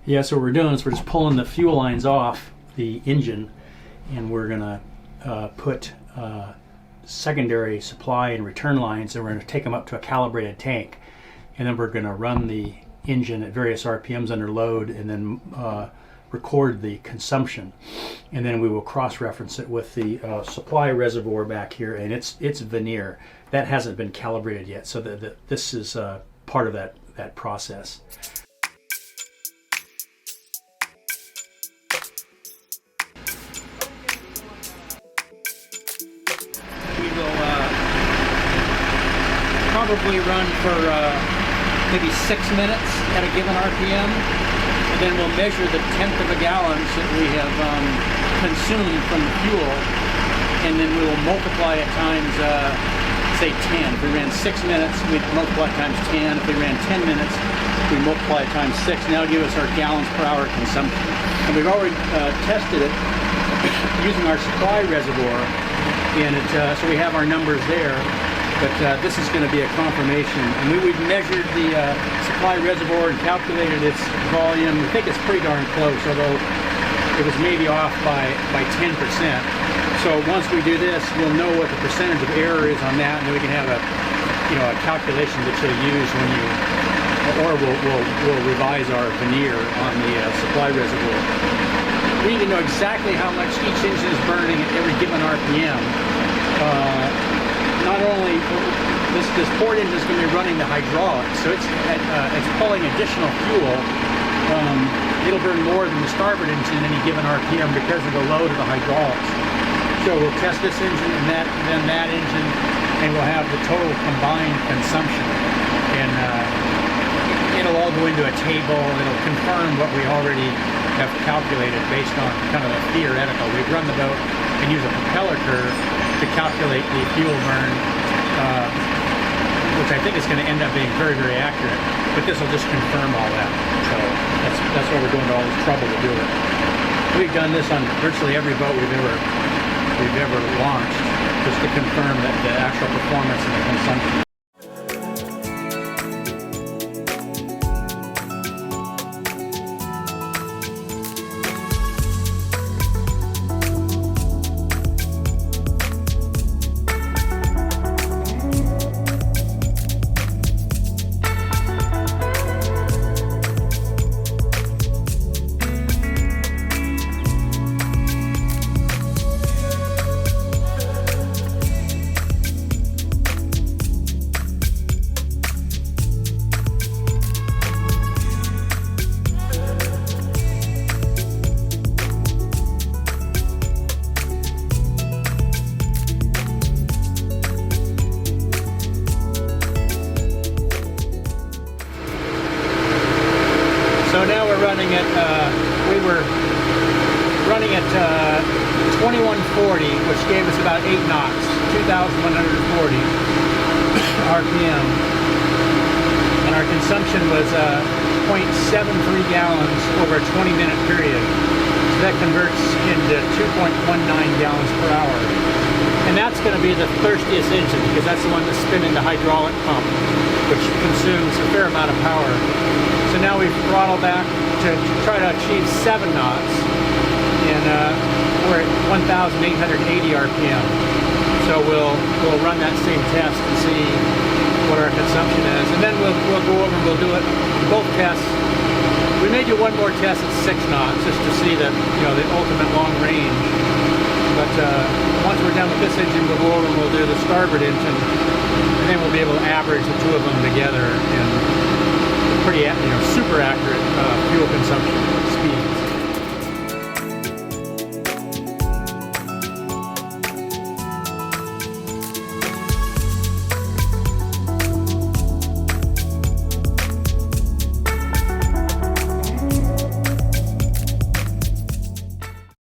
Yeah, so what we're doing is we're just pulling the fuel lines off the engine, and we're going to put secondary supply and return lines, and we're going to take them up to a calibrated tank, and then we're going to run the engine at various RPMs under load, and then record the consumption, and then we will cross-reference it with the supply reservoir back here, and it's veneer that hasn't been calibrated yet, so this is part of that process. We will probably run for maybe 6 minutes at a given RPM, and then we'll measure the tenth of a gallon that we have consumed from the fuel, and then we will multiply it times, say 10. If we ran 6 minutes, we'd multiply times 10. If we ran 10 minutes, we multiply it times 6, and that'll give us our gallons per hour consumption. And we've already tested it using our supply reservoir, and so we have our numbers there. But this is going to be a confirmation. And we've measured the supply reservoir and calculated its volume. We think it's pretty darn close, although it was maybe off by 10%. So once we do this, we'll know what the percentage of error is on that, and then we can have a calculation that you'll use when you, or we'll revise our veneer on the supply reservoir. We need to know exactly how much each engine is burning at every given RPM. Not only this port engine is going to be running the hydraulics, so it's pulling additional fuel. It'll burn more than the starboard engine at any given RPM because of the load of the hydraulics. So we'll test this engine and then that engine, and we'll have the total combined consumption. And it'll all go into a table. It'll confirm what we already have calculated based on kind of a theoretical. We've run the boat and use a propeller curve to calculate the fuel burn, which I think is going to end up being very, very accurate. But this will just confirm all that. So that's why we're going to all this trouble to do it. We've done this on virtually every boat we've ever launched, just to confirm that the actual performance and the consumption. So now we're running at, we were running at 2140, which gave us about 8 knots, 2,140 RPM. And our consumption was 0.73 gallons over a 20-minute period. So that converts into 2.19 gallons per hour. And that's going to be the thirstiest engine because that's the one that's spinning the hydraulic pump, which consumes a fair amount of power. So now we've throttled back to try to achieve 7 knots, and we're at 1,880 RPM. So we'll run that same test and see what our consumption is, and then we'll go over and we'll do it both tests. We may do one more test at 6 knots just to see the the ultimate long range. But once we're done with this engine, we'll go over and we'll do the starboard engine, and then we'll be able to average the two of them together and pretty super accurate fuel consumption.